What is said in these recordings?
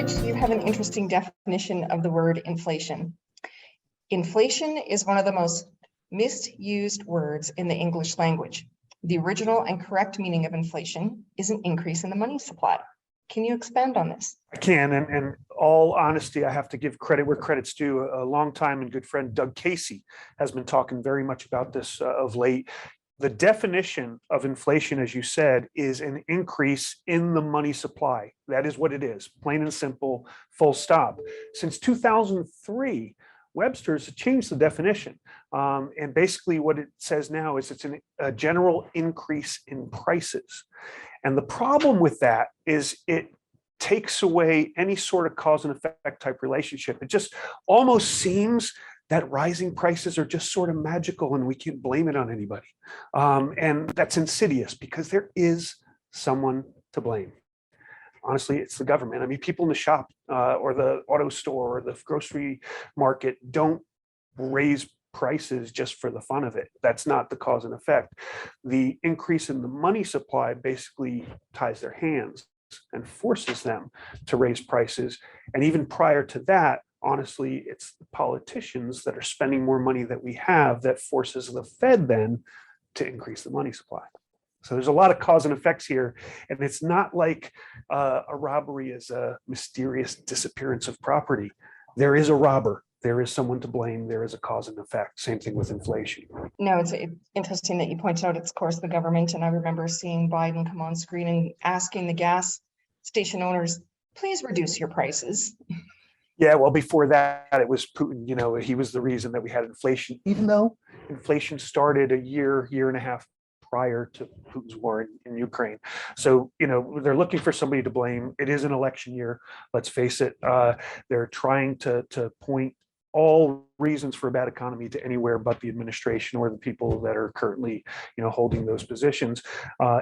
Rich, you have an interesting definition of the word inflation. Inflation is one of the most misused words in the English language. The original and correct meaning of inflation is an increase in the money supply. Can you expand on this? I can, and all honesty, I have to give credit where credit's due. A long time and good friend, Doug Casey, has been talking very much about this of late. The definition of inflation, as you said, is an increase in the money supply. That is what it is, plain and simple, full stop. Since 2003, Webster's changed the definition. And basically what it says now is it's a general increase in prices. And the problem with that is it takes away any sort of cause and effect type relationship. It just almost seems that rising prices are just sort of magical and we can't blame it on anybody. And that's insidious because there is someone to blame. Honestly, it's the government. I mean, people in the shop or the auto store or the grocery market don't raise prices just for the fun of it. That's not the cause and effect. The increase in the money supply basically ties their hands and forces them to raise prices. And even prior to that, honestly, it's the politicians that are spending more money that we have that forces the Fed then to increase the money supply. So there's a lot of cause and effects here. And it's not like a robbery is a mysterious disappearance of property. There is a robber. There is someone to blame. There is a cause and effect. Same thing with inflation. No, it's interesting that you pointed out it's, of course, the government. And I remember seeing Biden come on screen and asking the gas station owners, please reduce your prices. Yeah, well, before that, it was Putin. You know, he was the reason that we had inflation, even though inflation started a year and a half prior to Putin's war in Ukraine. So, you know, they're looking for somebody to blame. It is an election year. Let's face it. They're trying to point all reasons for a bad economy to anywhere but the administration or the people that are currently, you know, holding those positions.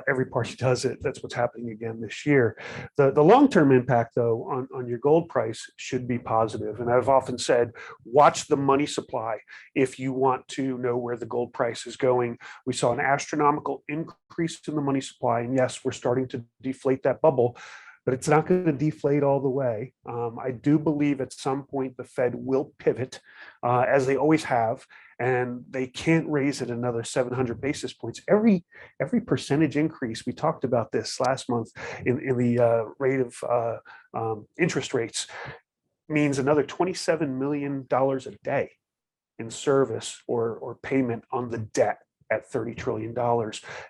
Every party does it. That's what's happening again this year. The long-term impact, though, on your gold price should be positive. And I've often said, watch the money supply if you want to know where the gold price is going. We saw an astronomical increase in the money supply. And yes, we're starting to deflate that bubble, but it's not going to deflate all the way. I do believe at some point the Fed will pivot, as they always have, and they can't raise it another 700 basis points. Every percentage increase, we talked about this last month in the rate of interest rates, means another $27 million a day in service or payment on the debt at $30 trillion.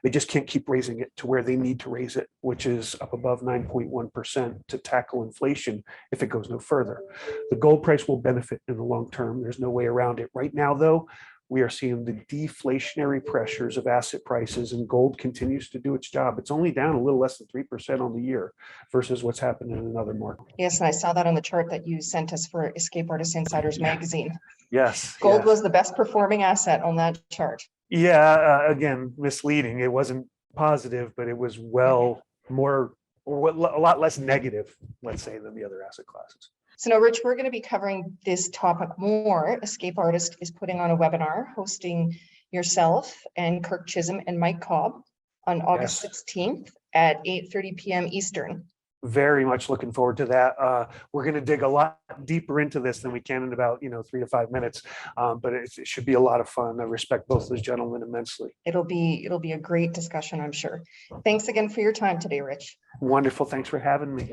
They just can't keep raising it to where they need to raise it, which is up above 9.1% to tackle inflation if it goes no further. The gold price will benefit in the long term. There's no way around it. Right now, though, we are seeing the deflationary pressures of asset prices, and gold continues to do its job. It's only down a little less than 3% on the year versus what's happened in another market. Yes, and I saw that on the chart that you sent us for Escape Artist Insiders magazine. Yes. Gold was the best performing asset on that chart. Yeah, again, misleading. It wasn't positive, but it was well more or a lot less negative, let's say, than the other asset classes. So now, Rich, we're going to be covering this topic more. Escape Artist is putting on a webinar hosting yourself and Kirk Chisholm and Mike Cobb on August 16th at 8:30 p.m. Eastern. Very much looking forward to that. We're going to dig a lot deeper into this than we can in about 3 to 5 minutes, but it should be a lot of fun. I respect both those gentlemen immensely. It'll be a great discussion, I'm sure. Thanks again for your time today, Rich. Wonderful. Thanks for having me.